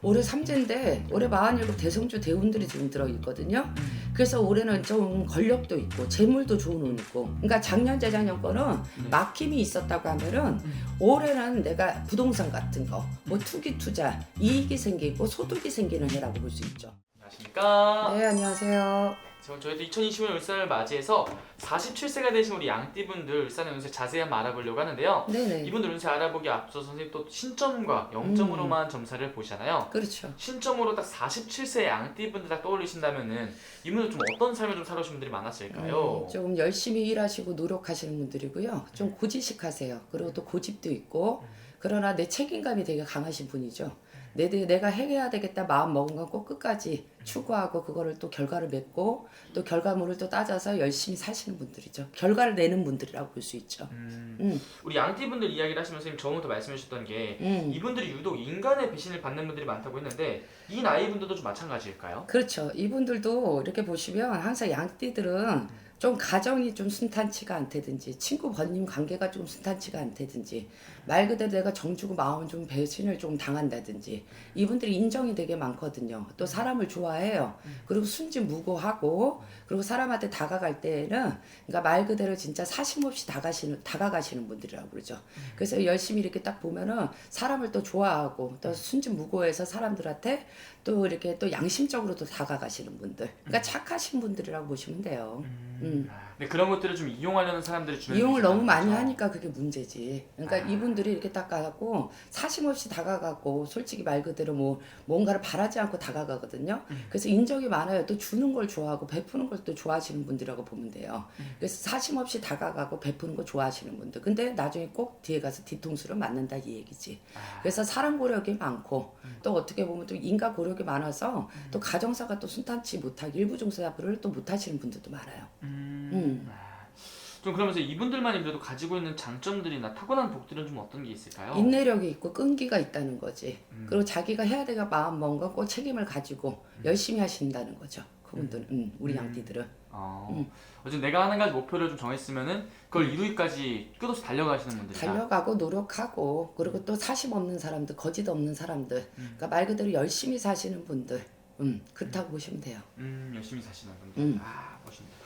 올해 삼재인데 올해 47 대성주 대운들이 지금 들어있거든요. 그래서 올해는 좀 권력도 있고 재물도 좋은 운 있고, 그러니까 작년 재작년 거는 막힘이 있었다고 하면은 올해는 내가 부동산 같은 거 뭐 투기 투자 이익이 생기고 소득이 생기는 해라고 볼 수 있죠. 안녕하십니까. 네, 안녕하세요. 지금 저희도 2025년 울산을 맞이해서 47세가 되신 우리 양띠분들 울산의 운세 자세히 한번 알아보려고 하는데요. 네네. 이분들 운세 알아보기 앞서 선생님 또 신점과 0점으로만 점사를 보시잖아요. 그렇죠. 신점으로 딱 47세 양띠분들 딱 떠올리신다면은 이분들 좀 어떤 삶을 좀 살아오신 분들이 많았을까요? 좀 열심히 일하시고 노력하시는 분들이고요. 좀 고지식하세요. 그리고 또 고집도 있고, 그러나 내 책임감이 되게 강하신 분이죠. 내가 해야 되겠다 마음 먹은 건 꼭 끝까지 추구하고 그거를 또 결과를 맺고 또 결과물을 또 따져서 열심히 사시는 분들이죠. 결과를 내는 분들이라고 볼 수 있죠. 우리 양띠분들 이야기를 하시면서 선생님 처음부터 말씀해 주셨던 게 이분들이 유독 인간의 배신을 받는 분들이 많다고 했는데 이 나이 분들도 좀 마찬가지일까요? 그렇죠. 이분들도 이렇게 보시면 항상 양띠들은 좀 가정이 좀 순탄치가 않다든지 친구 번님 관계가 좀 순탄치가 않다든지 말 그대로 내가 정주고 마음 좀 배신을 좀 당한다든지 이분들이 인정이 되게 많거든요. 또 사람을 좋아해요. 그리고 순진무구하고 그리고 사람한테 다가갈 때는 그러니까 말 그대로 진짜 사심없이 다가가시는 분들이라고 그러죠. 그래서 열심히 이렇게 딱 보면은 사람을 또 좋아하고 또 순진무구해서 사람들한테 또 이렇게 또 양심적으로도 다가가시는 분들. 그러니까 착하신 분들이라고 보시면 돼요. 네, 그런 것들을 좀 이용하려는 사람들이 주변에 이용을 너무 많이 거죠. 하니까 그게 문제지. 그러니까 이분들이 이렇게 딱 가고 사심없이 다가가고 솔직히 말 그대로 뭐 뭔가를 바라지 않고 다가가거든요. 그래서 인정이 많아요. 또 주는 걸 좋아하고 베푸는 걸 또 좋아하시는 분들이라고 보면 돼요. 그래서 사심없이 다가가고 베푸는 거 좋아하시는 분들. 근데 나중에 꼭 뒤에 가서 뒤통수를 맞는다 이 얘기지. 그래서 사람 고력이 많고 또 어떻게 보면 또 인간 고력이 많아서 또 가정사가 또 순탄치 못하게 일부 종사를 또 못하시는 분들도 많아요. 좀 그러면서 이분들만이 그래도 가지고 있는 장점들이나 타고난 복들은 좀 어떤 게 있을까요? 인내력이 있고 끈기가 있다는 거지. 그리고 자기가 해야 되가 마음 먹은 거 꼭 책임을 가지고 열심히 하신다는 거죠. 그분들은 우리 양띠들은. 어쨌든 내가 하는 가지 목표를 좀 정했으면은 그걸 이루기까지 끝없이 달려가시는 분들이다. 달려가고 노력하고 그리고 또 사심 없는 사람들, 거짓 없는 사람들. 그러니까 말 그대로 열심히 사시는 분들. 그렇다고 보시면 돼요. 열심히 사시는 분들. 멋있네요.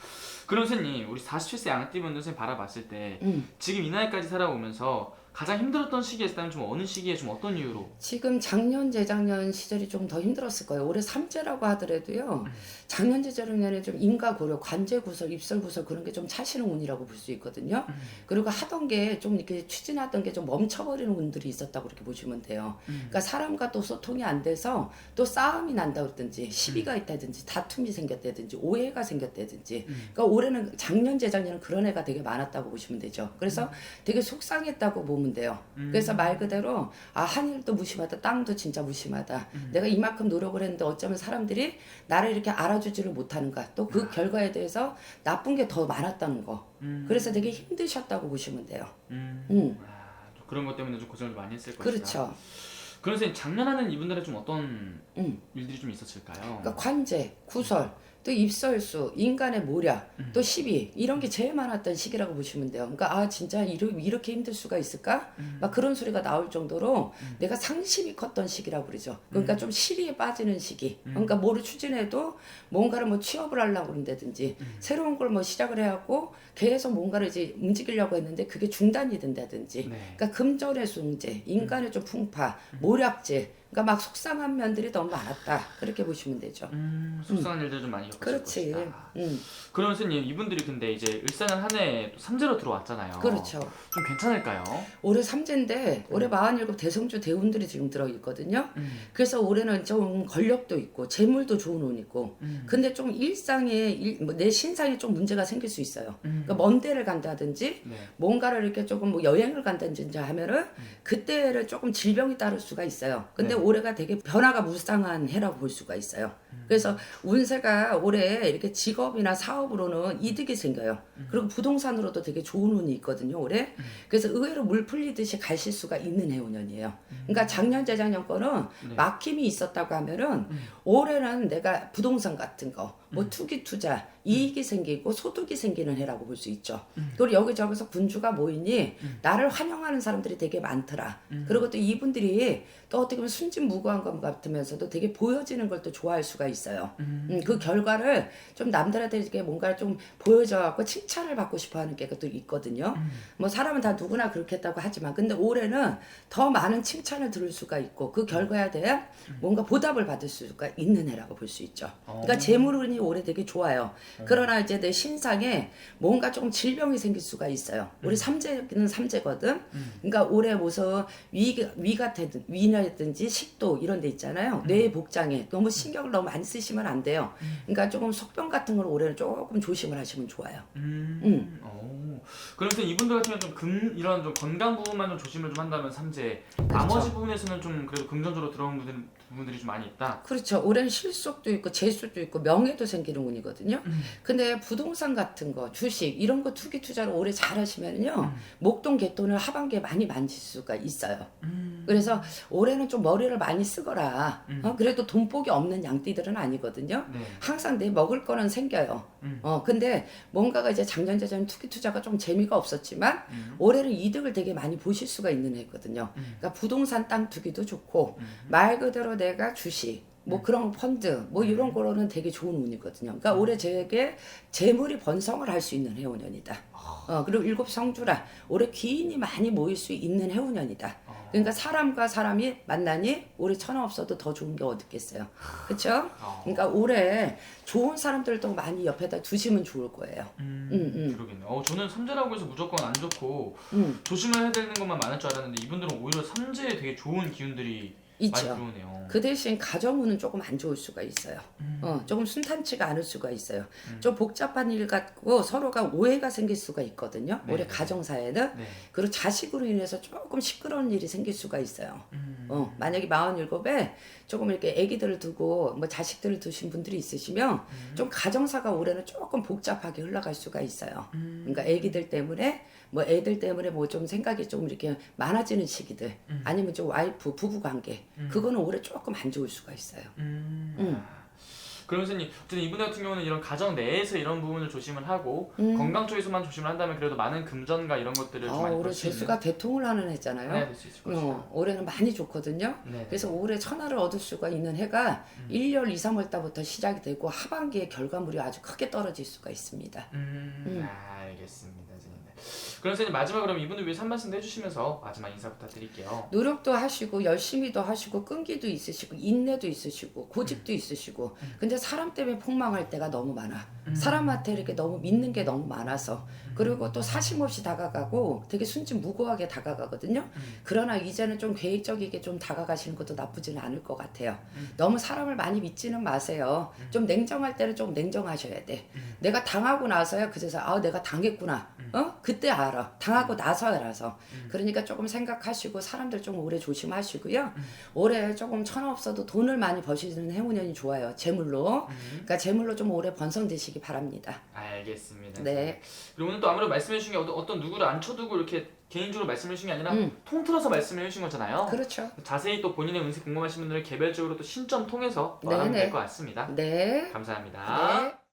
그럼 선생님, 우리 47세 양띠분들 선생님 바라봤을 때 지금 이 나이까지 살아오면서 가장 힘들었던 시기에 있다면 좀 어느 시기에 좀 어떤 이유로? 지금 작년, 재작년 시절이 좀 더 힘들었을 거예요. 올해 삼재라고 하더라도요. 작년, 재작년에 좀 인과고려, 관제구설, 입설구설 그런 게 좀 차시는 운이라고 볼 수 있거든요. 그리고 하던 게 좀 이렇게 추진하던 게 좀 멈춰버리는 운들이 있었다고 그렇게 보시면 돼요. 그러니까 사람과 또 소통이 안 돼서 또 싸움이 난다 그러든지 시비가 있다든지 다툼이 생겼다든지 오해가 생겼다든지 그러니까 올해는 작년, 재작년은 그런 애가 되게 많았다고 보시면 되죠. 그래서 되게 속상했다고 보면 돼요. 그래서 말 그대로 하늘도 무심하다, 땅도 진짜 무심하다. 내가 이만큼 노력을 했는데 어쩌면 사람들이 나를 이렇게 알아주지를 못하는가. 또 그 결과에 대해서 나쁜 게 더 많았다는 거. 그래서 되게 힘드셨다고 보시면 돼요. 좀 그런 것 때문에 좀 고생을 많이 했을 것이다. 그렇죠. 그럼 선생님 작년 하는 이분들은 좀 어떤 일들이 좀 있었을까요? 그러니까 관제, 구설, 또 입설수, 인간의 모략, 또 시비 이런 게 제일 많았던 시기라고 보시면 돼요. 그러니까 진짜 이렇게 힘들 수가 있을까? 막 그런 소리가 나올 정도로 내가 상심이 컸던 시기라고 그러죠. 그러니까 좀 시리에 빠지는 시기. 그러니까 뭐를 추진해도 뭔가를 뭐 취업을 하려고 그런다든지 새로운 걸 뭐 시작을 해갖고 계속 뭔가를 이제 움직이려고 했는데 그게 중단이 된다든지. 그러니까 금전의 숭재, 인간의 좀 풍파, 모략죄. 그러니까 막 속상한 면들이 너무 많았다. 그렇게 보시면 되죠. 속상한 일들 좀 많이 겪으실 그렇지. 것이다. 그러면 선생님 이분들이 근데 이제 일산을 한 해 삼재로 들어왔잖아요. 그렇죠. 좀 괜찮을까요? 올해 삼재인데 올해 47 대성주 대운들이 지금 들어있거든요. 그래서 올해는 좀 권력도 있고 재물도 좋은 운 있고 근데 좀 일상에 내 신상에 좀 문제가 생길 수 있어요. 그러니까 먼 데를 간다든지 뭔가를 이렇게 조금 뭐 여행을 간다든지 하면은 그때를 조금 질병이 따를 수가 있어요. 근데 올해가 되게 변화가 무쌍한 해라고 볼 수가 있어요. 그래서 운세가 올해 이렇게 직업이나 사업으로는 이득이 생겨요. 그리고 부동산으로도 되게 좋은 운이 있거든요, 올해. 그래서 의외로 물 풀리듯이 가실 수가 있는 해운년이에요. 그러니까 작년, 재작년 거는 막힘이 있었다고 하면은 올해는 내가 부동산 같은 거 뭐 투기 투자, 이익이 생기고 소득이 생기는 해라고 볼 수 있죠. 그리고 여기저기서 군주가 모이니 나를 환영하는 사람들이 되게 많더라. 그리고 또 이분들이 또 어떻게 보면 순진무구한 것 같으면서도 되게 보여지는 걸 또 좋아할 수가 있어요. 그 결과를 좀 남들한테 뭔가 좀 보여줘갖고 칭찬을 받고 싶어하는 게 또 있거든요. 뭐 사람은 다 누구나 그렇겠다고 하지만 근데 올해는 더 많은 칭찬을 들을 수가 있고 그 결과에 대한 뭔가 보답을 받을 수가 있는 해라고 볼 수 있죠. 그러니까 재물운이 올해 되게 좋아요. 그러나 이제 내 신상에 뭔가 조금 질병이 생길 수가 있어요. 우리 삼재는 삼재거든. 그러니까 올해 무슨 위라든지 식도 이런 데 있잖아요. 뇌 복장에 너무 신경을 너무 많이 쓰시면 안 돼요. 그러니까 조금 속병 같은 걸 올해는 조금 조심을 하시면 좋아요. 그러면서 이분들 같은 경우는 좀 이런 좀 건강 부분만 좀 조심을 좀 한다면 삼재, 나머지 부분에서는 좀 그래도 긍정적으로 들어온 부분들이 좀 많이 있다. 그렇죠. 올해는 실속도 있고 재수도 있고 명예도 생기는 운이거든요. 근데 부동산 같은 거, 주식 이런 거 투기 투자를 올해 잘 하시면요. 목돈 개돈을 하반기에 많이 만질 수가 있어요. 그래서 올해는 좀 머리를 많이 쓰거라. 그래도 돈복이 없는 양띠들은 아니거든요. 네. 항상 내 먹을 거는 생겨요. 근데 뭔가가 이제 작년 재전 투기 투자가 좀 재미가 없었지만 올해는 이득을 되게 많이 보실 수가 있는 해거든요. 그러니까 부동산 땅 투기도 좋고 말 그대로 내가 주식 뭐 그런 펀드 뭐 이런 거로는 되게 좋은 운이거든요. 그러니까 올해 제게 재물이 번성을 할 수 있는 해운년이다. 그리고 일곱 성주라 올해 귀인이 많이 모일 수 있는 해운년이다. 그러니까 사람과 사람이 만나니 올해 천하 없어도 더 좋은 게 어디 있겠어요. 그렇죠? 그러니까 올해 좋은 사람들도 많이 옆에다 두시면 좋을 거예요. 그러겠네요. 저는 삼재라고 해서 무조건 안 좋고 조심해야 되는 것만 많을 줄 알았는데 이분들은 오히려 삼재에 되게 좋은 기운들이 많이 있죠. 들어오네요. 그 대신 가정운은 조금 안 좋을 수가 있어요. 조금 순탄치가 않을 수가 있어요. 좀 복잡한 일 같고 서로가 오해가 생길 수가 있거든요. 네, 올해 네. 가정사에는. 네. 그리고 자식으로 인해서 조금 시끄러운 일이 생길 수가 있어요. 만약에 47에 조금 이렇게 아기들을 두고 뭐 자식들을 두신 분들이 있으시면 좀 가정사가 올해는 조금 복잡하게 흘러갈 수가 있어요. 그러니까 아기들 때문에 뭐 애들 때문에 뭐 좀 생각이 좀 이렇게 많아지는 시기들 아니면 좀 와이프 부부 관계 그거는 올해 조금 안 좋을 수가 있어요. 그럼 선생님, 어쨌든 이분 같은 경우는 이런 가정 내에서 이런 부분을 조심을 하고 건강 쪽에서만 조심을 한다면 그래도 많은 금전과 이런 것들을 좀 많이 올해 볼 수 있는 재수가 대통을 하는 네, 해잖아요. 될수 있을 것이다. 올해는 많이 좋거든요. 네. 그래서 올해 천하를 얻을 수가 있는 해가 1월 2, 3월 달부터 시작이 되고 하반기에 결과물이 아주 크게 떨어질 수가 있습니다. 알겠습니다, 선생님. 그럼 선생님 마지막으로 그럼 이분을 위해서 한 말씀 해주시면서 마지막 인사 부탁드릴게요. 노력도 하시고 열심히도 하시고 끈기도 있으시고 인내도 있으시고 고집도 있으시고 근데 사람 때문에 폭망할 때가 너무 많아. 사람한테 이렇게 너무 믿는 게 너무 많아서 그리고 또 사심없이 다가가고 되게 순진무구하게 다가가거든요. 그러나 이제는 좀 계획적이게 좀 다가가시는 것도 나쁘지는 않을 것 같아요. 너무 사람을 많이 믿지는 마세요. 좀 냉정할 때는 좀 냉정하셔야 돼. 내가 당하고 나서야 그제서 내가 당했구나. 그때 알아. 당하고 나서 알아서. 그러니까 조금 생각하시고 사람들 좀 오래 조심하시고요. 올해 조금 천하 없어도 돈을 많이 버시는 해운년이 좋아요. 재물로. 그러니까 재물로 좀 오래 번성되시기 바랍니다. 알겠습니다. 네. 그리고 오늘 또 아무래도 말씀해 주신 게 어떤 누구를 안 쳐두고 이렇게 개인적으로 말씀해 주신 게 아니라 통틀어서 말씀해 주신 거잖아요. 그렇죠. 자세히 또 본인의 운세 궁금하신 분들은 개별적으로 또 신점 통해서 알아보면 네네. 될 것 같습니다. 네. 감사합니다. 네.